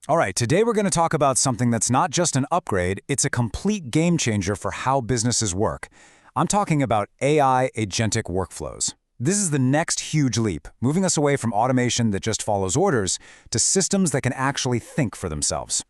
All right, today we're going to talk about something that's not just an upgrade, it's a complete game changer for how businesses work. I'm talking about AI-agentic workflows. This is the next huge leap, moving us away from automation that just follows orders to systems that can actually think for themselves.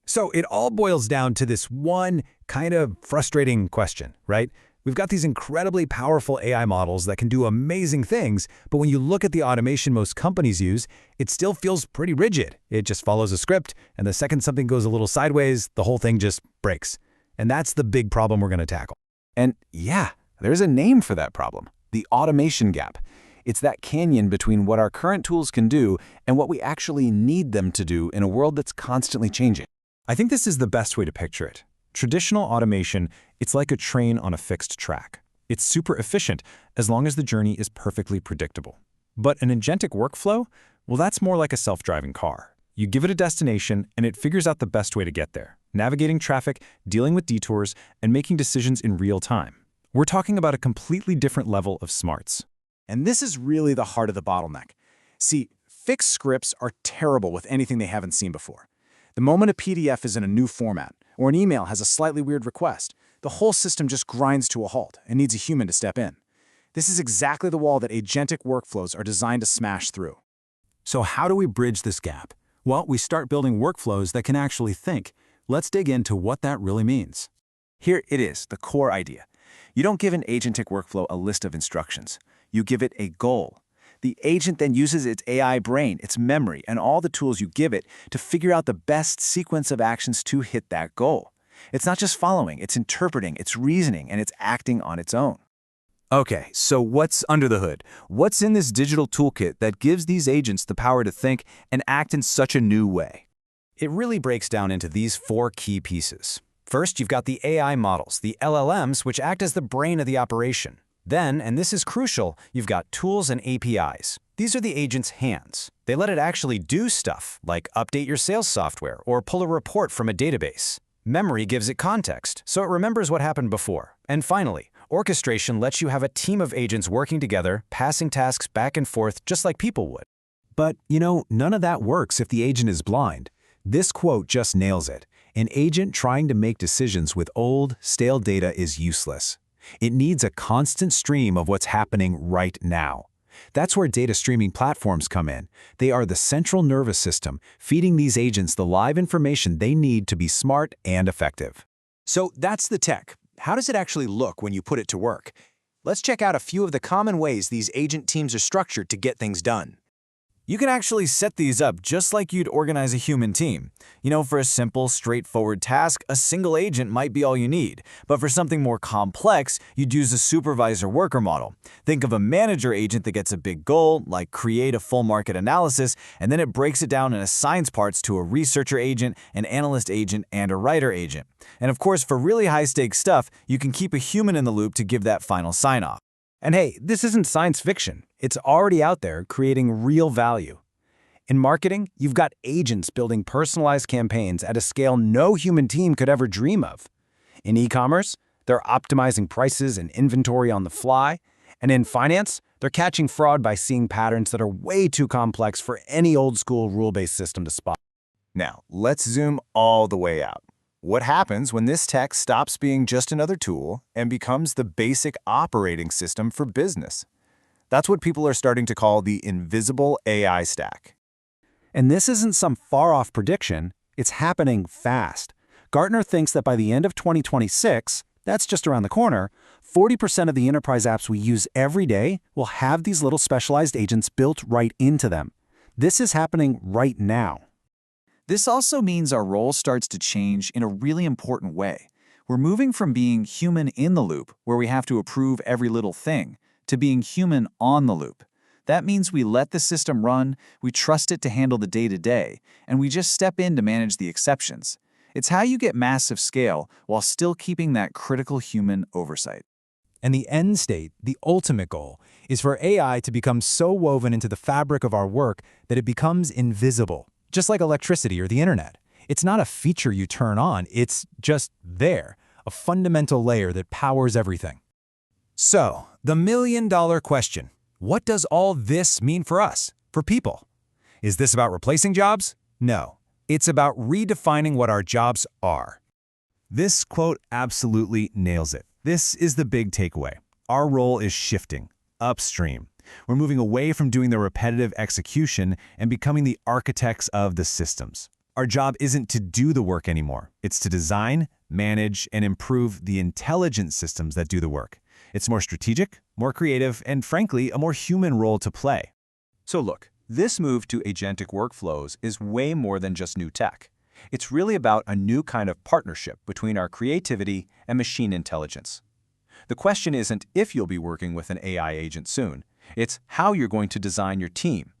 So it all boils down to this one kind of frustrating question, right? We've got these incredibly powerful AI models that can do amazing things, but when you look at the automation most companies use, it still feels pretty rigid. It just follows a script, and the second something goes a little sideways, the whole thing just breaks. And that's the big problem we're going to tackle. And yeah, there's a name for that problem, the automation gap. It's that canyon between what our current tools can do and what we actually need them to do in a world that's constantly changing. I think this is the best way to picture it. Traditional automation, it's like a train on a fixed track. It's super efficient as long as the journey is perfectly predictable. But an agentic workflow, well, that's more like a self-driving car. You give it a destination, and it figures out the best way to get there, navigating traffic, dealing with detours, and making decisions in real time. We're talking about a completely different level of smarts. And this is really the heart of the bottleneck. See, fixed scripts are terrible with anything they haven't seen before. The moment a PDF is in a new format, or an email has a slightly weird request, the whole system just grinds to a halt and needs a human to step in. This is exactly the wall that agentic workflows are designed to smash through. So how do we bridge this gap? Well, we start building workflows that can actually think. Let's dig into what that really means. Here it is, the core idea. You don't give an agentic workflow a list of instructions. You give it a goal. The agent then uses its AI brain, its memory, and all the tools you give it to figure out the best sequence of actions to hit that goal. It's not just following, it's interpreting, it's reasoning, and it's acting on its own. Okay, so what's under the hood? What's in this digital toolkit that gives these agents the power to think and act in such a new way? It really breaks down into these four key pieces. First, you've got the AI models, the LLMs, which act as the brain of the operation. Then, and this is crucial, you've got tools and APIs. These are the agent's hands. They let it actually do stuff, like update your sales software or pull a report from a database. Memory gives it context, so it remembers what happened before. And finally, orchestration lets you have a team of agents working together, passing tasks back and forth just like people would. But, none of that works if the agent is blind. This quote just nails it. An agent trying to make decisions with old, stale data is useless. It needs a constant stream of what's happening right now. That's where data streaming platforms come in. They are the central nervous system, feeding these agents the live information they need to be smart and effective. So that's the tech. How does it actually look when you put it to work? Let's check out a few of the common ways these agent teams are structured to get things done. You can actually set these up just like you'd organize a human team. For a simple, straightforward task, a single agent might be all you need. But for something more complex, you'd use a supervisor-worker model. Think of a manager agent that gets a big goal, like create a full market analysis, and then it breaks it down and assigns parts to a researcher agent, an analyst agent, and a writer agent. And of course, for really high-stakes stuff, you can keep a human in the loop to give that final sign-off. And hey, this isn't science fiction. It's already out there creating real value. In marketing, you've got agents building personalized campaigns at a scale no human team could ever dream of. In e-commerce, they're optimizing prices and inventory on the fly. And in finance, they're catching fraud by seeing patterns that are way too complex for any old-school rule-based system to spot. Now, let's zoom all the way out. What happens when this tech stops being just another tool and becomes the basic operating system for business? That's what people are starting to call the invisible AI stack. And this isn't some far-off prediction, it's happening fast. Gartner thinks that by the end of 2026, that's just around the corner, 40% of the enterprise apps we use every day will have these little specialized agents built right into them. This is happening right now. This also means our role starts to change in a really important way. We're moving from being human in the loop, where we have to approve every little thing, to being human on the loop. That means we let the system run, we trust it to handle the day-to-day, and we just step in to manage the exceptions. It's how you get massive scale while still keeping that critical human oversight. And the end state, the ultimate goal, is for AI to become so woven into the fabric of our work that it becomes invisible. Just like electricity or the internet. It's not a feature you turn on, it's just there, a fundamental layer that powers everything. So, the million-dollar question, what does all this mean for us, for people? Is this about replacing jobs? No. It's about redefining what our jobs are. This quote absolutely nails it. This is the big takeaway. Our role is shifting upstream. We're moving away from doing the repetitive execution and becoming the architects of the systems. Our job isn't to do the work anymore. It's to design, manage, and improve the intelligent systems that do the work. It's more strategic, more creative, and frankly, a more human role to play. So look, this move to agentic workflows is way more than just new tech. It's really about a new kind of partnership between our creativity and machine intelligence. The question isn't if you'll be working with an AI agent soon. It's how you're going to design your team.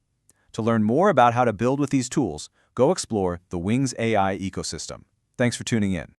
To learn more about how to build with these tools, go explore the Wings AI ecosystem. Thanks for tuning in.